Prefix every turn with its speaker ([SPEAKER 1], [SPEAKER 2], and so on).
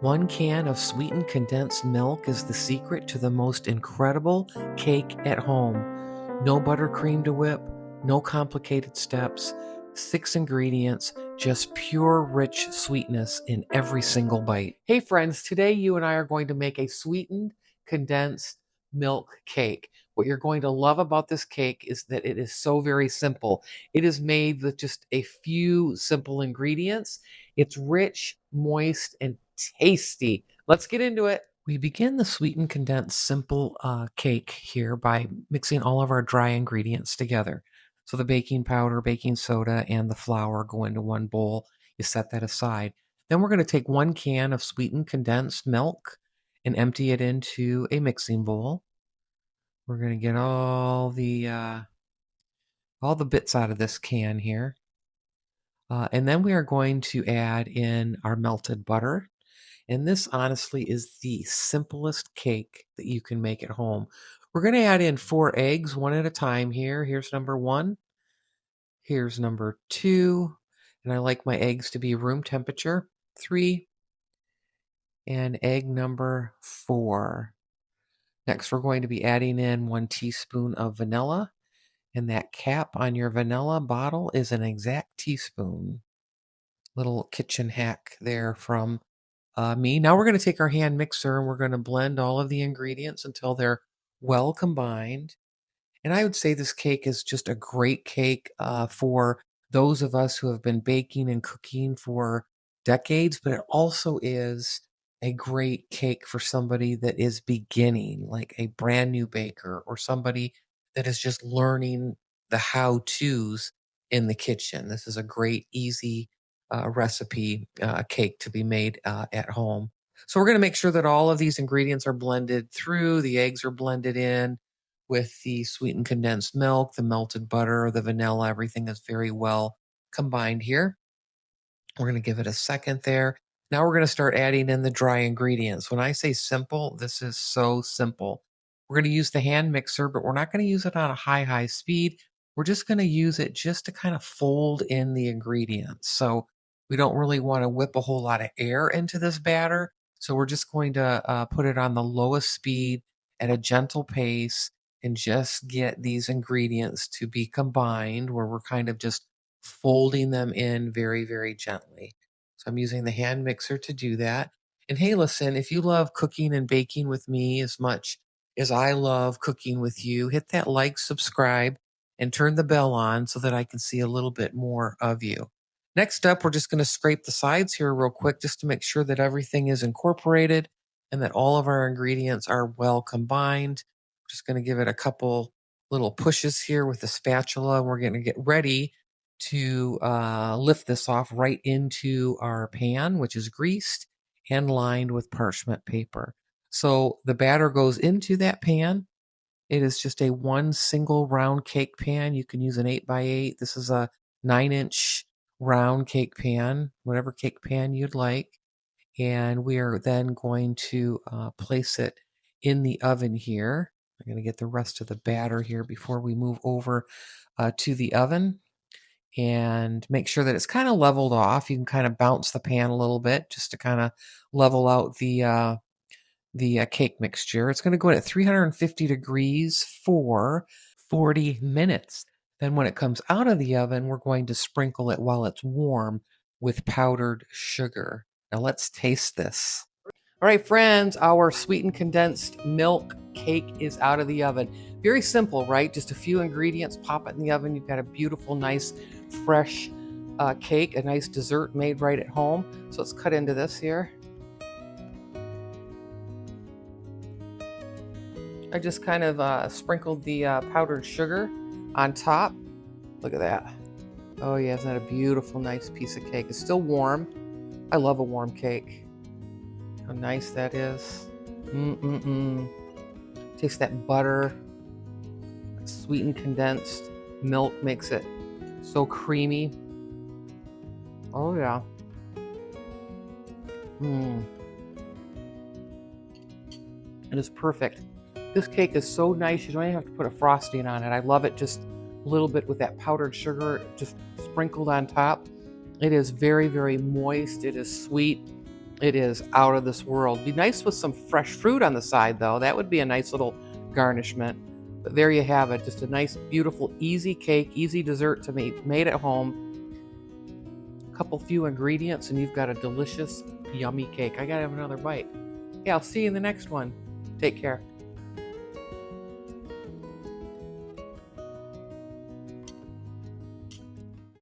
[SPEAKER 1] 1 can of sweetened condensed milk is the secret to the most incredible cake at home. No buttercream to whip, no complicated steps, 6 ingredients, just pure rich sweetness in every single bite. Hey friends, today you and I are going to make a sweetened condensed milk cake. What you're going to love about this cake is that it is so very simple. It is made with just a few simple ingredients. It's rich, moist, and tasty. Let's get into it. We begin the sweetened condensed simple cake here by mixing all of our dry ingredients together. So the baking powder, baking soda, and the flour go into one bowl. You set that aside. Then we're going to take 1 can of sweetened condensed milk and empty it into a mixing bowl. We're going to get all the bits out of this can here. And then we are going to add in our melted butter. And this honestly is the simplest cake that you can make at home. We're going to add in 4 eggs, one at a time here. Here's number 1. Here's number 2. And I like my eggs to be room temperature. 3. And egg number 4. Next, we're going to be adding in 1 teaspoon of vanilla. And that cap on your vanilla bottle is an exact teaspoon. Little kitchen hack there from me. Now we're going to take our hand mixer and we're going to blend all of the ingredients until they're well combined. And I would say this cake is just a great cake for those of us who have been baking and cooking for decades, but it also is a great cake for somebody that is beginning, like a brand new baker or somebody that is just learning the how-tos in the kitchen. This is a great, easy recipe cake to be made at home. So we're going to make sure that all of these ingredients are blended through. The eggs are blended in with the sweetened condensed milk, the melted butter, the vanilla. Everything is very well combined here. We're going to give it a second there. Now we're going to start adding in the dry ingredients. When I say simple, this is so simple. We're going to use the hand mixer, but we're not going to use it on a high speed. We're just going to use it just to kind of fold in the ingredients. So we don't really want to whip a whole lot of air into this batter. So we're just going to put it on the lowest speed at a gentle pace and just get these ingredients to be combined where we're kind of just folding them in very, very gently. So I'm using the hand mixer to do that. And hey, listen, if you love cooking and baking with me as much as I love cooking with you, hit that like, subscribe, and turn the bell on so that I can see a little bit more of you. Next up, we're just going to scrape the sides here real quick just to make sure that everything is incorporated and that all of our ingredients are well combined. Just going to give it a couple little pushes here with the spatula. We're going to get ready to lift this off right into our pan, which is greased and lined with parchment paper. So the batter goes into that pan. It is just a 1 single round cake pan. You can use an 8x8. This is a 9-inch round cake pan, whatever cake pan you'd like. And we are then going to place it in the oven here. I'm going to get the rest of the batter here before we move over to the oven and make sure that it's kind of leveled off. You can kind of bounce the pan a little bit just to kind of level out the cake mixture. It's going to go in at 350 degrees for 40 minutes. Then when it comes out of the oven, we're going to sprinkle it while it's warm with powdered sugar. Now let's taste this. All right, friends, our sweetened condensed milk cake is out of the oven. Very simple, right? Just a few ingredients, pop it in the oven. You've got a beautiful, nice, fresh cake, a nice dessert made right at home. So let's cut into this here. I just kind of sprinkled the powdered sugar on top. Look at that. Oh yeah, isn't that a beautiful, nice piece of cake? It's still warm. I love a warm cake. How nice that is. Taste that butter. Sweetened condensed milk makes it so creamy. Oh yeah. It is perfect. This cake is so nice, you don't even have to put a frosting on it. I love it just a little bit with that powdered sugar just sprinkled on top. It is very, very moist. It is sweet. It is out of this world. Be nice with some fresh fruit on the side, though. That would be a nice little garnishment. But there you have it. Just a nice, beautiful, easy cake, easy dessert to make, made at home. A couple few ingredients, and you've got a delicious, yummy cake. I gotta have another bite. Yeah, I'll see you in the next one. Take care.